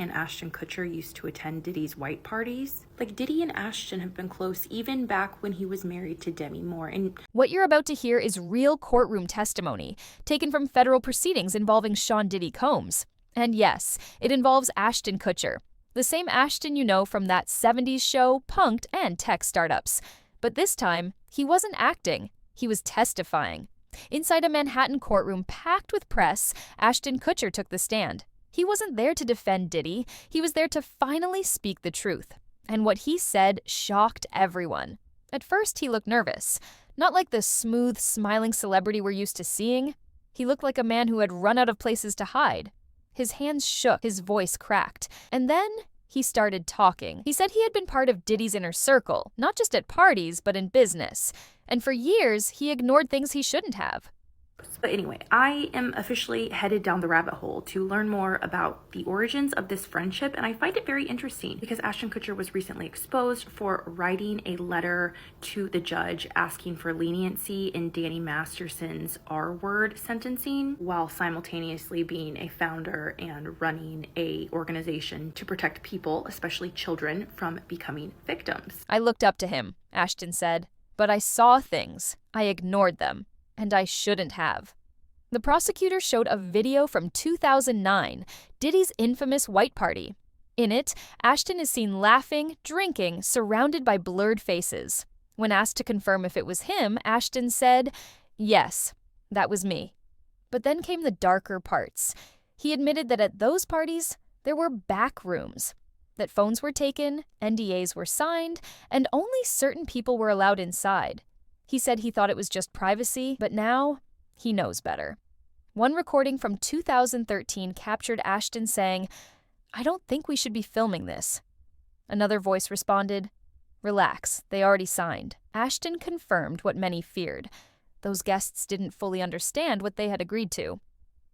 and Ashton Kutcher used to attend Diddy's white parties. Like, Diddy and Ashton have been close even back when he was married to Demi Moore. And what you're about to hear is real courtroom testimony, taken from federal proceedings involving Sean Diddy Combs. And yes, it involves Ashton Kutcher, the same Ashton you know from that 70s show, Punk'd, and tech startups. But this time, he wasn't acting, he was testifying. Inside a Manhattan courtroom packed with press, Ashton Kutcher took the stand. He wasn't there to defend Diddy, he was there to finally speak the truth. And what he said shocked everyone. At first, he looked nervous. Not like the smooth, smiling celebrity we're used to seeing. He looked like a man who had run out of places to hide. His hands shook, his voice cracked. And then he started talking. He said he had been part of Diddy's inner circle, not just at parties, but in business. And for years, he ignored things he shouldn't have. But anyway, I am officially headed down the rabbit hole to learn more about the origins of this friendship, and I find it very interesting because Ashton Kutcher was recently exposed for writing a letter to the judge asking for leniency in Danny Masterson's R-word sentencing, while simultaneously being a founder and running a organization to protect people, especially children, from becoming victims. I looked up to him, Ashton said, but I saw things. I ignored them. And I shouldn't have. The prosecutor showed a video from 2009, Diddy's infamous white party. In it, Ashton is seen laughing, drinking, surrounded by blurred faces. When asked to confirm if it was him, Ashton said, "Yes, that was me." But then came the darker parts. He admitted that at those parties, there were back rooms, that phones were taken, NDAs were signed, and only certain people were allowed inside. He said he thought it was just privacy, but now he knows better. One recording from 2013 captured Ashton saying, "I don't think we should be filming this." Another voice responded, "Relax, they already signed." Ashton confirmed what many feared. Those guests didn't fully understand what they had agreed to.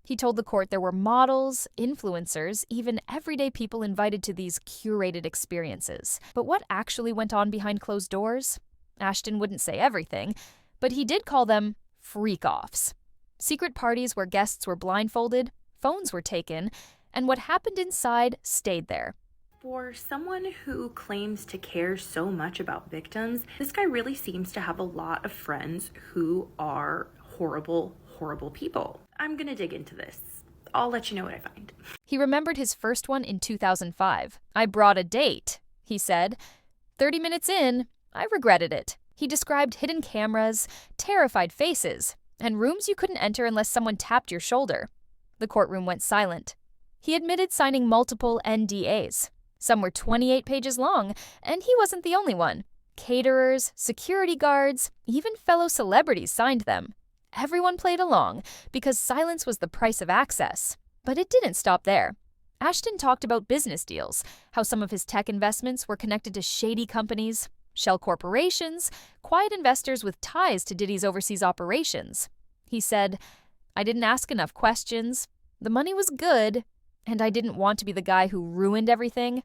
He told the court there were models, influencers, even everyday people invited to these curated experiences. But what actually went on behind closed doors? Ashton wouldn't say everything, but he did call them freak-offs. Secret parties where guests were blindfolded, phones were taken, and what happened inside stayed there. For someone who claims to care so much about victims, this guy really seems to have a lot of friends who are horrible, horrible people. I'm gonna dig into this. I'll let you know what I find. He remembered his first one in 2005. "I brought a date," he said. 30 minutes in, I regretted it. He described hidden cameras, terrified faces, and rooms you couldn't enter unless someone tapped your shoulder. The courtroom went silent. He admitted signing multiple NDAs. Some were 28 pages long, and he wasn't the only one. Caterers, security guards, even fellow celebrities signed them. Everyone played along because silence was the price of access. But it didn't stop there. Ashton talked about business deals, how some of his tech investments were connected to shady companies, shell corporations, quiet investors with ties to Diddy's overseas operations. He said, "I didn't ask enough questions. The money was good, and I didn't want to be the guy who ruined everything."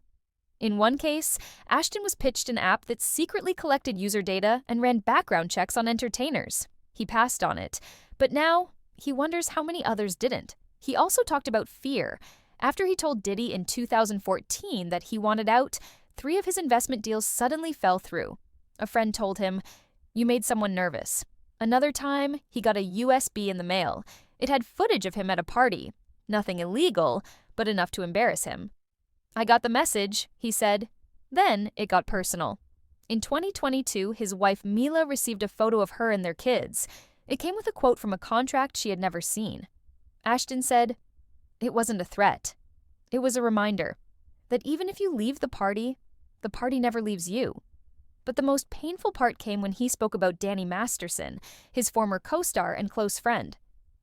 In one case, Ashton was pitched an app that secretly collected user data and ran background checks on entertainers. He passed on it, but now he wonders how many others didn't. He also talked about fear. After he told Diddy in 2014 that he wanted out, 3 of his investment deals suddenly fell through. A friend told him, "You made someone nervous." Another time, he got a USB in the mail. It had footage of him at a party. Nothing illegal, but enough to embarrass him. "I got the message," he said. Then it got personal. In 2022, his wife Mila received a photo of her and their kids. It came with a quote from a contract she had never seen. Ashton said, "It wasn't a threat. It was a reminder that even if you leave the party never leaves you." But the most painful part came when he spoke about Danny Masterson, his former co-star and close friend.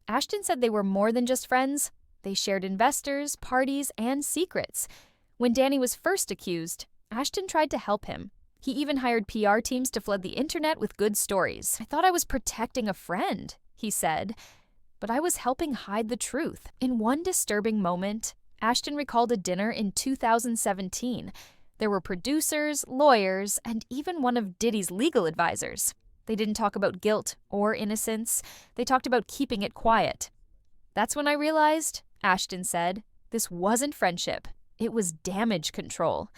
Ashton said they were more than just friends. They shared investors, parties, and secrets. When Danny was first accused, Ashton tried to help him. He even hired PR teams to flood the internet with good stories. "I thought I was protecting a friend," he said, "but I was helping hide the truth." In one disturbing moment, Ashton recalled a dinner in 2017. There were producers, lawyers, and even one of Diddy's legal advisors. They didn't talk about guilt or innocence. They talked about keeping it quiet. "That's when I realized," Ashton said, "this wasn't friendship. It was damage control.